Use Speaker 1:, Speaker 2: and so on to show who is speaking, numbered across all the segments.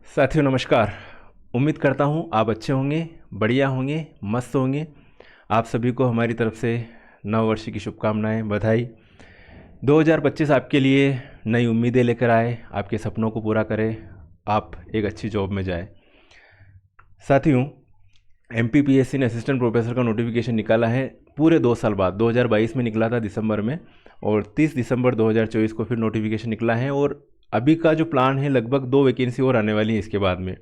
Speaker 1: साथियों नमस्कार। उम्मीद करता हूँ आप अच्छे होंगे, बढ़िया होंगे, मस्त होंगे। आप सभी को हमारी तरफ से नव वर्ष की शुभकामनाएं, बधाई। 2025 आपके लिए नई उम्मीदें लेकर आए, आपके सपनों को पूरा करे, आप एक अच्छी जॉब में जाए। साथियों, एमपीपीएससी ने असिस्टेंट प्रोफेसर का नोटिफिकेशन निकाला है पूरे 2 साल बाद। 2022 में निकला था दिसंबर में, और 30 दिसंबर 2024 को फिर नोटिफिकेशन निकला है। और अभी का जो प्लान है, लगभग 2 वैकेंसी और आने वाली है इसके बाद में।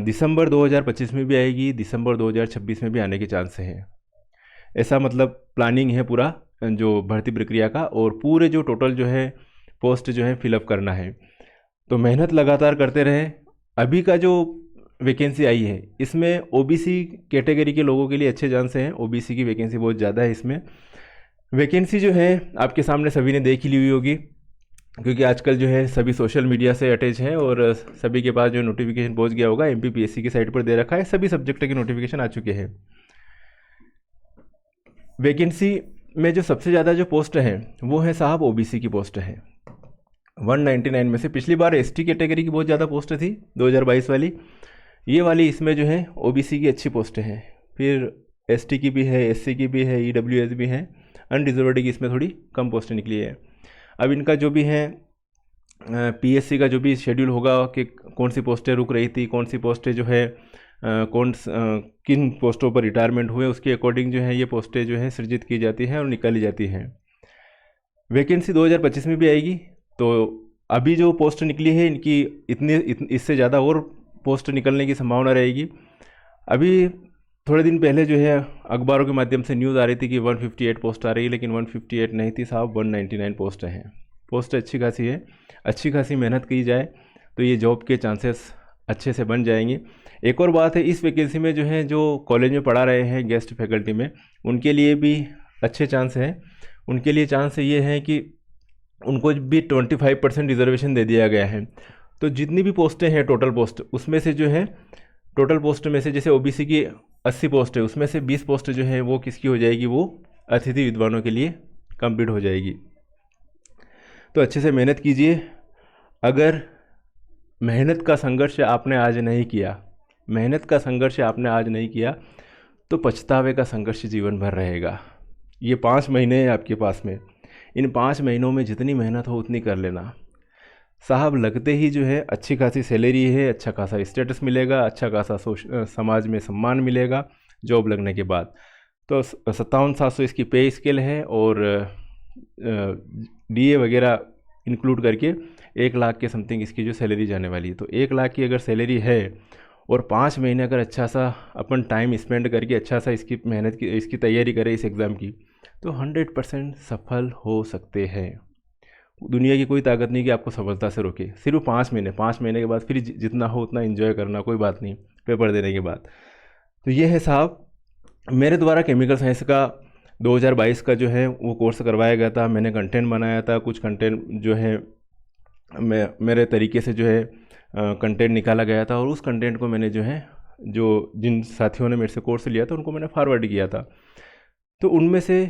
Speaker 1: दिसंबर 2025 में भी आएगी, दिसंबर 2026 में भी आने के चांस हैं। ऐसा मतलब प्लानिंग है पूरा जो भर्ती प्रक्रिया का, और पूरे जो टोटल जो है पोस्ट जो है फिलअप करना है। तो मेहनत लगातार करते रहे। अभी का जो वैकेंसी आई है इसमें ओबीसी कैटेगरी के लोगों के लिए अच्छे चांस हैं। ओबीसी की वैकेंसी बहुत ज़्यादा है इसमें। वैकेंसी जो है आपके सामने सभी ने देख ही ली हुई होगी, क्योंकि आजकल जो है सभी सोशल मीडिया से अटैच हैं और सभी के पास जो नोटिफिकेशन पहुंच गया होगा। एमपीपीएससी की साइट पर दे रखा है, सभी सब्जेक्ट के नोटिफिकेशन आ चुके हैं। वैकेंसी में जो सबसे ज़्यादा जो पोस्ट हैं वो है साहब ओबीसी की पोस्ट है। 199 में से पिछली बार एसटी कैटेगरी की बहुत ज़्यादा पोस्ट थी 2022 वाली। ये वाली इसमें जो है ओबीसी की अच्छी पोस्टें हैं। फिर एसटी की भी है, एससी की भी है, ईडब्ल्यूएस भी है। अनरिजर्व्ड की इसमें थोड़ी कम पोस्टें निकली है। अब इनका जो भी है पीएससी का जो भी शेड्यूल होगा कि कौन सी पोस्टें रुक रही थी, कौन सी पोस्टें जो है किन पोस्टों पर रिटायरमेंट हुए, उसके अकॉर्डिंग जो है ये पोस्टें जो है सृजित की जाती हैं और निकाली जाती हैं। वैकेंसी 2025 में भी आएगी। तो अभी जो पोस्ट निकली है इनकी इससे ज़्यादा और पोस्ट निकलने की संभावना रहेगी। अभी थोड़े दिन पहले जो है अखबारों के माध्यम से न्यूज़ आ रही थी कि 158 पोस्ट आ रही है, लेकिन 158 नहीं थी साहब, 199 पोस्ट हैं। पोस्ट अच्छी खासी है। अच्छी खासी मेहनत की जाए तो ये जॉब के चांसेस अच्छे से बन जाएंगे। एक और बात है, इस वैकेंसी में जो है जो कॉलेज में पढ़ा रहे हैं गेस्ट फैकल्टी में, उनके लिए भी अच्छे चांस हैं। उनके लिए चांस ये है कि उनको भी 25% रिजर्वेशन दे दिया गया है। तो जितनी भी पोस्टें हैं टोटल पोस्ट, उसमें से जो है टोटल पोस्ट में से जैसे ओबीसी की 80 पोस्ट है, उसमें से 20 पोस्ट जो है वो किसकी हो जाएगी, वो अतिथि विद्वानों के लिए कंप्लीट हो जाएगी। तो अच्छे से मेहनत कीजिए। अगर मेहनत का संघर्ष आपने आज नहीं किया, मेहनत का संघर्ष आपने आज नहीं किया, तो पछतावे का संघर्ष जीवन भर रहेगा। ये 5 महीने हैं आपके पास में, इन 5 महीनों में जितनी मेहनत हो उतनी कर लेना साहब। लगते ही जो है अच्छी खासी सैलरी है, अच्छा खासा स्टेटस मिलेगा, अच्छा खासा समाज में सम्मान मिलेगा जॉब लगने के बाद। तो 57,700 इसकी पे स्केल है, और डीए वगैरह इंक्लूड करके 1 लाख के समथिंग इसकी जो सैलरी जाने वाली है। तो 1 लाख की अगर सैलरी है और 5 महीने अगर अच्छा सा अपन टाइम स्पेंड करके अच्छा सा इसकी मेहनत की इसकी तैयारी करें इस एग्ज़ाम की, तो 100% सफल हो सकते हैं। दुनिया की कोई ताकत नहीं कि आपको सफलता से रोके। सिर्फ 5 महीने के बाद फिर जितना हो उतना एंजॉय करना, कोई बात नहीं पेपर देने के बाद। तो ये है साहब मेरे द्वारा केमिकल साइंस का 2022 का जो है वो कोर्स करवाया गया था। मैंने कंटेंट बनाया था, कुछ कंटेंट जो है मेरे तरीके से जो है कंटेंट निकाला गया था, और उस कंटेंट को मैंने जो है जो जिन साथियों ने मेरे से कोर्स लिया था उनको मैंने फॉरवर्ड किया था। तो उनमें से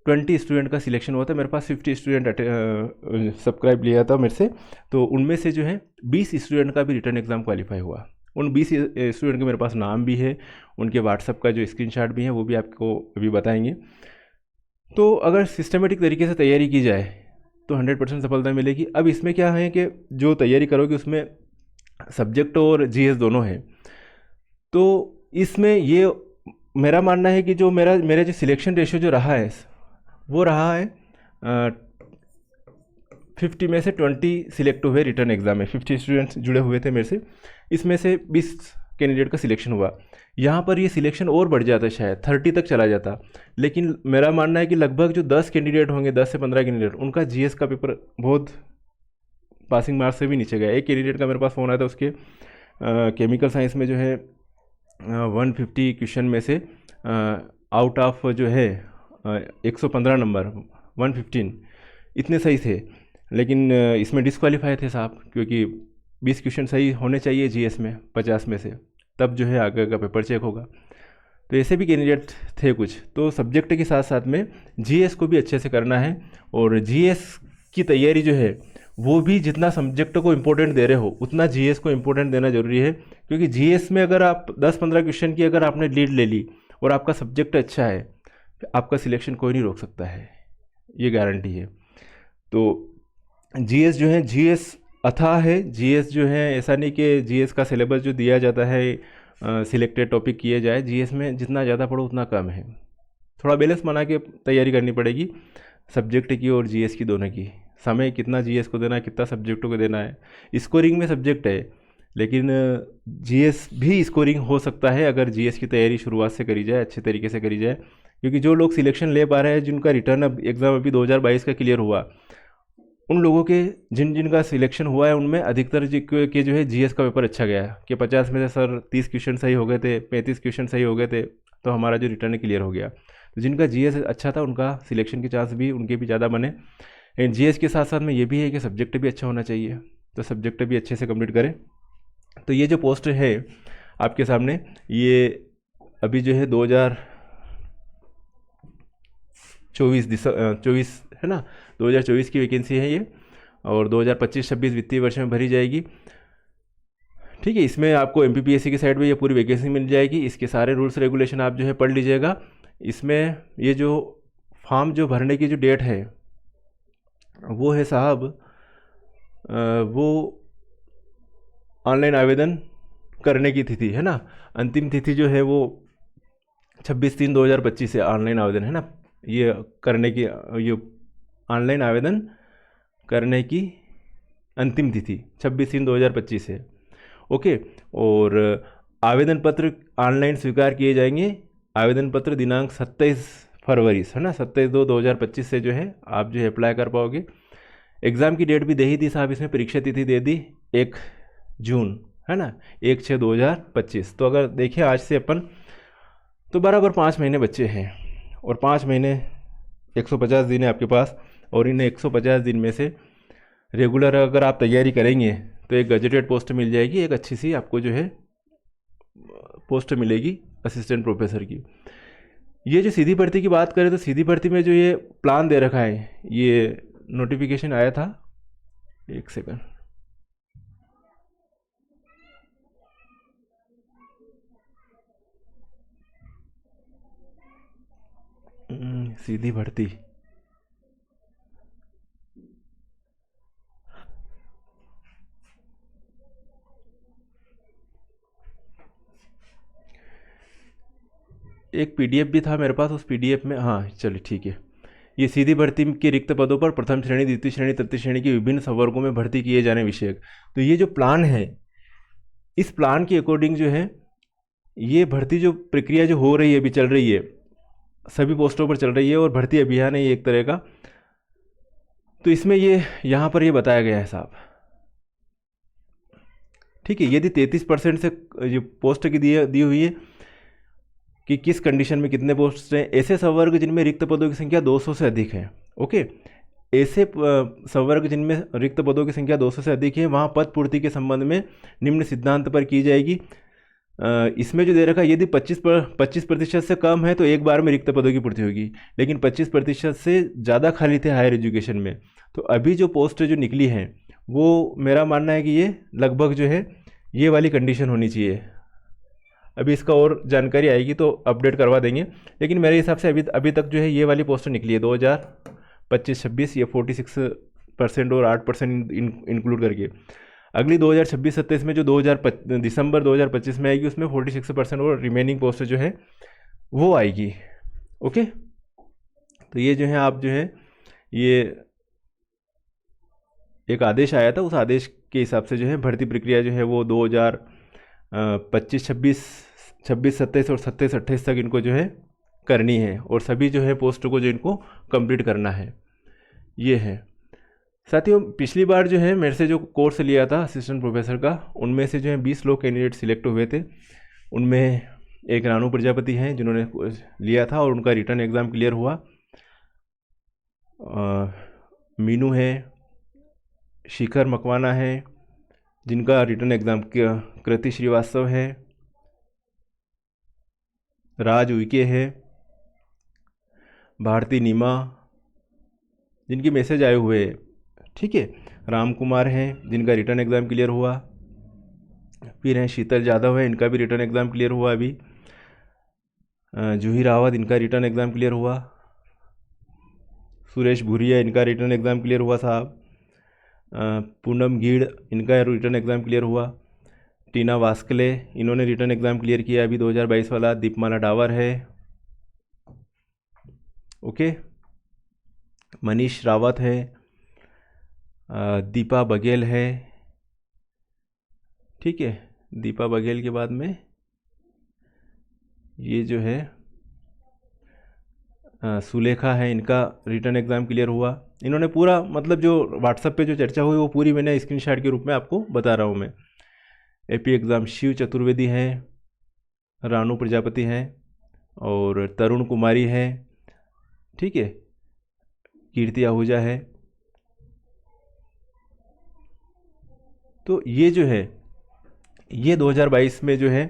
Speaker 1: 20 स्टूडेंट का सिलेक्शन हुआ था। मेरे पास 50 स्टूडेंट सब्सक्राइब लिया था मेरे से। तो उनमें से जो है 20 स्टूडेंट का भी रिटर्न एग्ज़ाम क्वालिफाई हुआ। उन 20 स्टूडेंट के मेरे पास नाम भी है, उनके व्हाट्सएप का जो स्क्रीनशॉट भी है वो भी आपको अभी बताएंगे। तो अगर सिस्टमेटिक तरीके से तैयारी की जाए तो 100% सफलता मिलेगी। अब इसमें क्या है कि जो तैयारी करोगे उसमें सब्जेक्ट और जीएस दोनों है। तो इसमें ये मेरा मानना है कि जो मेरा जो सिलेक्शन रेशियो जो रहा है वो रहा है 50 में से 20 सिलेक्ट हुए रिटर्न एग्ज़ाम में। 50 स्टूडेंट्स जुड़े हुए थे मेरे से, इसमें से 20 कैंडिडेट का सिलेक्शन हुआ। यहाँ पर ये सिलेक्शन और बढ़ जाता, शायद 30 तक चला जाता। लेकिन मेरा मानना है कि लगभग जो 10 कैंडिडेट होंगे, 10 से 15 कैंडिडेट, उनका जीएस का पेपर बहुत पासिंग मार्क्स से भी नीचे गया। एक कैंडिडेट का मेरे पास फ़ोन आया था, उसके केमिकल साइंस में जो है 150 क्वेश्चन में से आउट ऑफ जो है 115 नंबर 115 इतने सही थे, लेकिन इसमें डिस्क्वालीफाई थे साहब, क्योंकि 20 क्वेश्चन सही होने चाहिए जीएस में 50 में से, तब जो है आगे का पेपर चेक होगा। तो ऐसे भी कैंडिडेट थे कुछ। तो सब्जेक्ट के साथ साथ में जीएस को भी अच्छे से करना है, और जीएस की तैयारी जो है वो भी जितना सब्जेक्ट को इम्पोर्टेंट दे रहे हो उतना जीएस को इम्पोर्टेंट देना जरूरी है, क्योंकि जीएस में अगर आप 10-15 क्वेश्चन की अगर आपने लीड ले ली और आपका सब्जेक्ट अच्छा है, आपका सिलेक्शन कोई नहीं रोक सकता है, ये गारंटी है। तो जीएस जो है, जीएस अथाह है। जीएस जो है ऐसा नहीं कि जीएस का सिलेबस जो दिया जाता है सिलेक्टेड टॉपिक किए जाए, जीएस में जितना ज़्यादा पढ़ो उतना कम है। थोड़ा बैलेंस बना के तैयारी करनी पड़ेगी सब्जेक्ट की और जीएस की, दोनों की। समय कितना जीएस को देना है, कितना सब्जेक्टों को देना है। स्कोरिंग में सब्जेक्ट है, लेकिन जीएस भी स्कोरिंग हो सकता है अगर जीएस की तैयारी शुरुआत से करी जाए, अच्छे तरीके से करी जाए। क्योंकि जो लोग सिलेक्शन ले पा रहे हैं, जिनका रिटर्न अब एग्ज़ाम अभी 2022 का क्लियर हुआ, उन लोगों के जिनका सिलेक्शन हुआ है उनमें अधिकतर के जो है जीएस का पेपर अच्छा गया है कि 50 में से सर 30 क्वेश्चन सही हो गए थे, 35 क्वेश्चन सही हो गए थे, तो हमारा जो रिटर्न है क्लियर हो गया। तो जिनका जीएस अच्छा था उनका सिलेक्शन के चांस भी उनके भी ज़्यादा बने। एंड जीएस के साथ साथ में ये भी है कि सब्जेक्ट भी अच्छा होना चाहिए, तो सब्जेक्ट भी अच्छे से कंप्लीट करें। तो ये जो पोस्ट है आपके सामने, ये अभी जो है 2024 है ना, 2024 की वैकेंसी है ये, और 2025-26 वित्तीय वर्ष में भरी जाएगी। ठीक है, इसमें आपको एमपीपीएससी की साइड में ये पूरी वैकेंसी मिल जाएगी। इसके सारे रूल्स रेगुलेशन आप जो है पढ़ लीजिएगा। इसमें ये जो फॉर्म जो भरने की जो डेट है वो है साहब, वो ऑनलाइन आवेदन करने की तिथि है ना, अंतिम तिथि जो है वो 26/3/2025 से ऑनलाइन आवेदन है ना, ये करने की, ये ऑनलाइन आवेदन करने की अंतिम तिथि 26/3/2025 है। ओके, और आवेदन पत्र ऑनलाइन स्वीकार किए जाएंगे। आवेदन पत्र दिनांक 27 फरवरी है ना, 27/2/2025 से जो है आप जो है अप्लाई कर पाओगे। एग्ज़ाम की डेट भी दे ही दी साहब, इसमें परीक्षा तिथि दे दी 1 जून है ना, 1/6/2025। तो अगर देखिए आज से अपन तो बराबर 5 महीने बच्चे हैं, और 5 महीने 150 दिन है आपके पास, और इन 150 दिन में से रेगुलर अगर आप तैयारी करेंगे तो एक गजेटेड पोस्ट मिल जाएगी, एक अच्छी सी आपको जो है पोस्ट मिलेगी असिस्टेंट प्रोफेसर की। ये जो सीधी भर्ती की बात करें तो सीधी भर्ती में जो ये प्लान दे रखा है, ये नोटिफिकेशन आया था, एक सेकंड, सीधी भर्ती, एक पीडीएफ भी था मेरे पास, उस पीडीएफ में, हाँ चलिए ठीक है। ये सीधी भर्ती के रिक्त पदों पर प्रथम श्रेणी, द्वितीय श्रेणी, तृतीय श्रेणी के विभिन्न संवर्गों में भर्ती किए जाने विषयक। तो ये जो प्लान है, इस प्लान के अकॉर्डिंग जो है ये भर्ती जो प्रक्रिया जो हो रही है, अभी चल रही है, सभी पोस्टों पर चल रही है, और भर्ती अभियान है ये एक तरह का। तो इसमें ये यहाँ पर ये बताया गया है साहब, ठीक है। यदि 33% से ये पोस्ट की दी हुई है कि किस कंडीशन में कितने पोस्ट हैं, ऐसे संवर्ग जिनमें रिक्त पदों की संख्या 200 से अधिक है। ओके, ऐसे संवर्ग जिनमें रिक्त पदों की संख्या 200 से अधिक है, वहाँ पद पूर्ति के संबंध में निम्न सिद्धांत पर की जाएगी। इसमें जो दे रखा है, यदि 25% से कम है तो एक बार में रिक्त पदों की पूर्ति होगी, लेकिन 25% से ज़्यादा खाली थे हायर एजुकेशन में। तो अभी जो पोस्ट जो निकली हैं वो मेरा मानना है कि ये लगभग जो है ये वाली कंडीशन होनी चाहिए। अभी इसका और जानकारी आएगी तो अपडेट करवा देंगे, लेकिन मेरे हिसाब से अभी तक जो है ये वाली पोस्ट निकली है 2025-26, ये 46% और 8% इंक्लूड करके। अगली 2026-27 में जो दिसंबर 2025 में आएगी, उसमें 46% और रिमेनिंग पोस्ट जो है वो आएगी। ओके, तो ये जो है आप जो है ये एक आदेश आया था, उस आदेश के हिसाब से जो है भर्ती प्रक्रिया जो है वो 2025-26, 26-27 और 27-28 तक इनको जो है करनी है, और सभी जो है पोस्ट को जो इनको कंप्लीट करना है, ये है। साथियों, पिछली बार जो है मेरे से जो कोर्स लिया था असिस्टेंट प्रोफेसर का, उनमें से जो है 20 लोग कैंडिडेट सिलेक्ट हुए थे। उनमें एक रानू प्रजापति हैं जिन्होंने लिया था और उनका रिटर्न एग्ज़ाम क्लियर हुआ। मीनू है, शिखर मकवाना है जिनका रिटर्न एग्ज़ाम, कृति श्रीवास्तव है, राज उइके है, भारती नीमा जिनके मैसेज आए हुए हैं, ठीक है। राम कुमार हैं जिनका रिटर्न एग्ज़ाम क्लियर हुआ। फिर हैं शीतल जाधव है, इनका भी रिटर्न एग्ज़ाम क्लियर हुआ अभी। जूही रावत, इनका रिटर्न एग्ज़ाम क्लियर हुआ। सुरेश भूरिया, इनका रिटर्न एग्ज़ाम क्लियर हुआ साहब। पूनम गीड़, इनका रिटर्न एग्ज़ाम क्लियर हुआ। टीना वास्कले, इन्होंने रिटर्न एग्ज़ाम क्लियर किया अभी 2022 वाला। दीपमाला डावर है, ओके। मनीष रावत है, दीपा बघेल है, ठीक है। दीपा बघेल के बाद में ये जो है सुलेखा है, इनका रिटर्न एग्ज़ाम क्लियर हुआ। इन्होंने पूरा मतलब जो व्हाट्सएप पे जो चर्चा हुई वो पूरी मैंने स्क्रीनशॉट के रूप में आपको बता रहा हूँ मैं। एपी एग्ज़ाम शिव चतुर्वेदी हैं, रानू प्रजापति हैं और तरुण कुमारी है, ठीक है। कीर्ति आहूजा है। तो ये जो है ये 2022 में जो है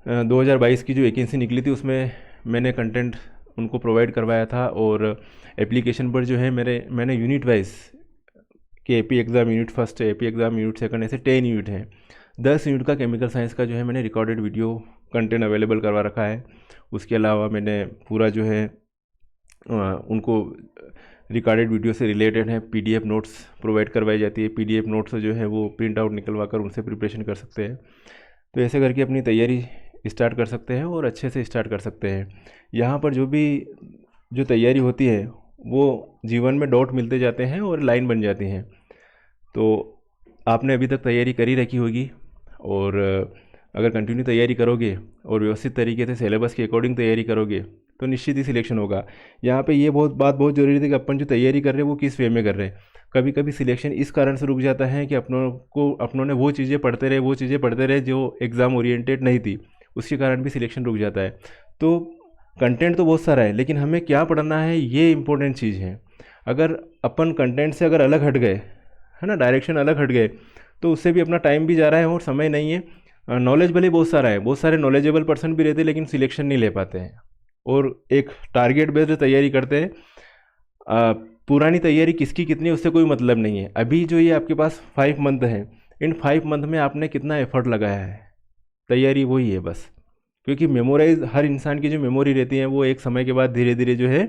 Speaker 1: 2022 की जो वैकेंसी निकली थी उसमें मैंने कंटेंट उनको प्रोवाइड करवाया था। और एप्लीकेशन पर जो है मैंने यूनिट वाइज कि AP exam unit first, AP exam unit second, ऐसे 10 यूनिट हैं। 10 यूनिट का केमिकल साइंस का जो है मैंने रिकॉर्डेड वीडियो कंटेंट अवेलेबल करवा रखा है। उसके अलावा मैंने पूरा जो है उनको रिकॉर्डेड वीडियो से रिलेटेड है पीडीएफ नोट्स प्रोवाइड करवाई जाती है। पीडीएफ नोट्स जो है वो प्रिंट आउट निकलवा कर उनसे प्रिपरेशन कर सकते हैं। तो ऐसे करके अपनी तैयारी स्टार्ट कर सकते हैं और अच्छे से स्टार्ट कर सकते हैं। यहाँ पर जो तैयारी होती है वो जीवन में डॉट मिलते जाते हैं और लाइन बन जाती हैं। तो आपने अभी तक तैयारी करी रखी होगी और अगर कंटिन्यू तैयारी करोगे और व्यवस्थित तरीके से सिलेबस के अकॉर्डिंग तैयारी करोगे तो निश्चित ही सिलेक्शन होगा। यहाँ पे ये बात बहुत ज़रूरी थी कि अपन जो तैयारी कर रहे हैं वो किस वे में कर रहे हैं। कभी कभी सिलेक्शन इस कारण से रुक जाता है कि अपनों ने वो चीज़ें पढ़ते रहे जो एग्ज़ाम ओरिएंटेड नहीं थी, उसके कारण भी सिलेक्शन रुक जाता है। तो कंटेंट तो बहुत सारा है लेकिन हमें क्या पढ़ना है ये इंपॉर्टेंट चीज़ है। अगर अपन कंटेंट से अगर अलग हट गए, है ना, डायरेक्शन अलग हट गए तो उससे भी अपना टाइम भी जा रहा है और समय नहीं है। नॉलेज भले बहुत सारा है, बहुत सारे नॉलेजेबल पर्सन भी रहते हैं लेकिन सिलेक्शन नहीं ले पाते हैं और एक टारगेट बेस्ड तैयारी करते हैं। पुरानी तैयारी किसकी कितनी उससे कोई मतलब नहीं है। अभी जो ये आपके पास 5 मंथ है, इन 5 मंथ में आपने कितना एफर्ट लगाया है, तैयारी वही है बस। क्योंकि मेमोराइज हर इंसान की जो मेमोरी रहती है वो एक समय के बाद धीरे धीरे जो है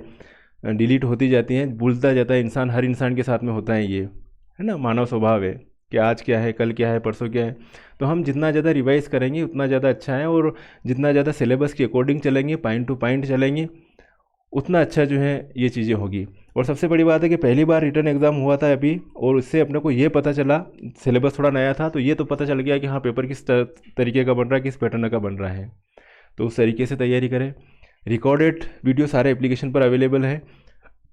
Speaker 1: डिलीट होती जाती हैं, भूलता जाता है इंसान। हर इंसान के साथ में होता है ये, है ना, मानव स्वभाव है कि आज क्या है, कल क्या है, परसों क्या है। तो हम जितना ज़्यादा रिवाइज करेंगे उतना ज़्यादा अच्छा है और जितना ज़्यादा सिलेबस के अकॉर्डिंग चलेंगे, पॉइंट टू पॉइंट चलेंगे, उतना अच्छा जो है ये चीज़ें होगी। और सबसे बड़ी बात है कि पहली बार रिटर्न एग्ज़ाम हुआ था अभी और उससे अपने को ये पता चला, सिलेबस थोड़ा नया था तो ये तो पता चल गया कि हाँ पेपर किस तरीके का बन रहा है, किस पैटर्न का बन रहा है। तो उस तरीके से तैयारी करें। रिकॉर्डेड वीडियो सारे एप्लीकेशन पर अवेलेबल है।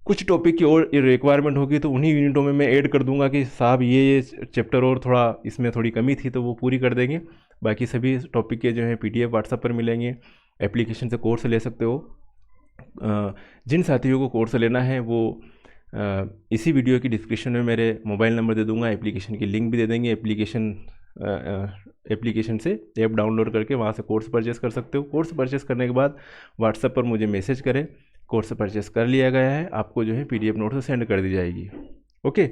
Speaker 1: कुछ टॉपिक की और रिक्वायरमेंट होगी तो उन्हीं यूनिटों में मैं ऐड कर दूंगा कि साहब ये चैप्टर और थोड़ा इसमें थोड़ी कमी थी तो वो पूरी कर देंगे। बाकी सभी टॉपिक के जो है पीडीएफ व्हाट्सएप पर मिलेंगे, एप्लीकेशन से कोर्स ले सकते हो। जिन साथियों को कोर्स लेना है वो इसी वीडियो की डिस्क्रिप्शन में मेरे मोबाइल नंबर दे दूंगा, एप्लीकेशन की लिंक भी दे देंगे। एप्लीकेशन से ऐप डाउनलोड करके वहाँ से कोर्स परचेस कर सकते हो। कोर्स परचेस करने के बाद व्हाट्सएप पर मुझे मैसेज करें, कोर्स परचेस कर लिया गया है, आपको जो है पीडीएफ नोट से सेंड कर दी जाएगी। ओके,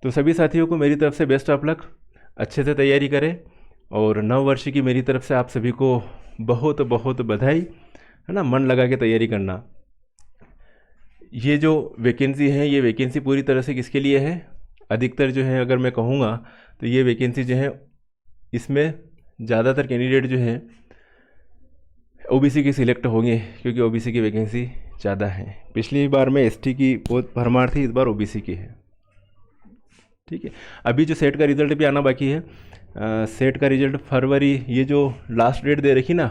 Speaker 1: तो सभी साथियों को मेरी तरफ से बेस्ट ऑफ लक, अच्छे से तैयारी करें। और नव वर्ष की मेरी तरफ से आप सभी को बहुत बहुत बधाई, है ना। मन लगा के तैयारी करना। ये जो वैकेंसी है ये वैकेंसी पूरी तरह से किसके लिए है, अधिकतर जो है अगर मैं कहूँगा तो ये वैकेंसी जो है इसमें ज़्यादातर कैंडिडेट जो है ओबीसी की सिलेक्ट होंगे क्योंकि ओबीसी की वैकेंसी ज़्यादा है। पिछली बार में एसटी की बहुत भरमार थी, इस बार ओबीसी की है, ठीक है। अभी जो सेट का रिजल्ट भी आना बाकी है, सेट का रिजल्ट फरवरी, ये जो लास्ट डेट दे रखी ना,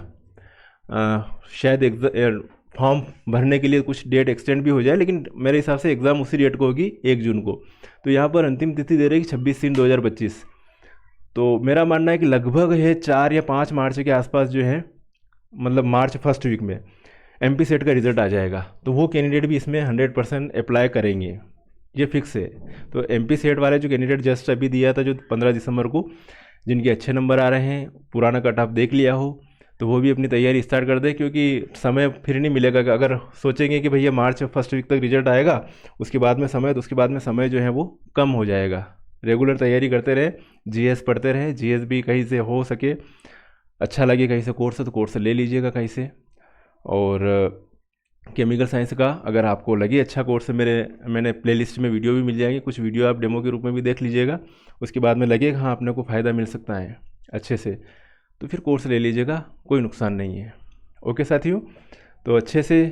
Speaker 1: शायद फॉर्म भरने के लिए कुछ डेट एक्सटेंड भी हो जाए लेकिन मेरे हिसाब से एग्ज़ाम उसी डेट को होगी 1 जून को। तो यहाँ पर अंतिम तिथि दे रही है 26/3/2025। तो मेरा मानना है कि लगभग है 4 या 5 मार्च के आसपास जो है, मतलब मार्च फर्स्ट वीक में एमपी सेट का रिज़ल्ट आ जाएगा। तो वो कैंडिडेट भी इसमें 100% अप्लाई करेंगे, ये फिक्स है। तो एमपी सेट वाले जो कैंडिडेट जस्ट अभी दिया था जो 15 दिसंबर को, जिनके अच्छे नंबर आ रहे हैं, पुराना कट ऑफ देख लिया हो, तो वो भी अपनी तैयारी स्टार्ट कर दे क्योंकि समय फिर नहीं मिलेगा। अगर सोचेंगे कि भैया मार्च फर्स्ट वीक तक रिजल्ट आएगा उसके बाद में समय, तो उसके बाद में समय जो है वो कम हो जाएगा, रेगुलर तैयारी करते रहे, जीएस पढ़ते रहे। जीएस भी कहीं से हो सके, अच्छा लगे कहीं से कोर्स तो कोर्स ले लीजिएगा कहीं से। और केमिकल साइंस का अगर आपको लगे अच्छा कोर्स, मैंने प्लेलिस्ट में वीडियो भी मिल जाएंगे, कुछ वीडियो आप डेमो के रूप में भी देख लीजिएगा। उसके बाद में लगे हाँ अपने को फ़ायदा मिल सकता है अच्छे से, तो फिर कोर्स ले लीजिएगा, कोई नुकसान नहीं है। ओके साथियों, तो अच्छे से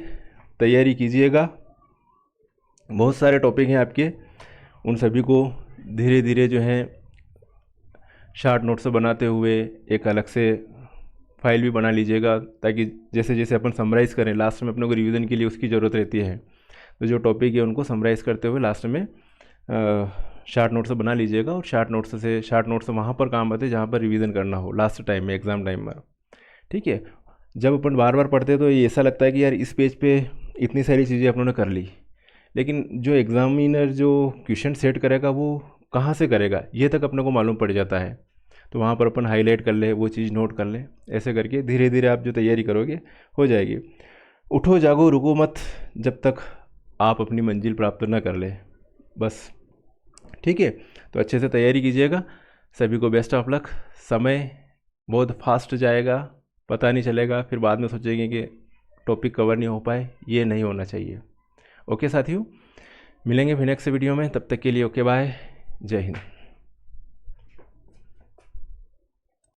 Speaker 1: तैयारी कीजिएगा। बहुत सारे टॉपिक हैं आपके, उन सभी को धीरे धीरे जो है शार्ट नोट्स बनाते हुए एक अलग से फाइल भी बना लीजिएगा, ताकि जैसे जैसे अपन समराइज़ करें लास्ट में अपने को रिवीजन के लिए उसकी ज़रूरत रहती है। तो जो टॉपिक है उनको समराइज़ करते हुए लास्ट में शार्ट नोट्स बना लीजिएगा। और शार्ट नोट्स वहाँ पर काम आते हैं जहाँ पर रिवीजन करना हो लास्ट टाइम में, एग्ज़ाम टाइम में। ठीक है, जब अपन बार बार पढ़ते हैं तो ये ऐसा लगता है कि यार इस पेज पे इतनी सारी चीज़ें अपनों ने कर ली, लेकिन जो एग्ज़ामिनर जो क्वेश्चन सेट करेगा वो कहाँ से करेगा ये तक अपने को मालूम पड़ जाता है। तो वहाँ पर अपन हाईलाइट कर ले, वो चीज़ नोट कर ले, ऐसे करके धीरे धीरे आप जो तैयारी करोगे हो जाएगी। उठो जागो रुको मत जब तक आप अपनी मंजिल प्राप्त न कर ले, बस। ठीक है, तो अच्छे से तैयारी कीजिएगा। सभी को बेस्ट ऑफ लक। समय बहुत फास्ट जाएगा, पता नहीं चलेगा, फिर बाद में सोचेंगे कि टॉपिक कवर नहीं हो पाए, ये नहीं होना चाहिए। ओके साथियों, मिलेंगे फिर नेक्स्ट वीडियो में, तब तक के लिए ओके बाय, जय हिंद।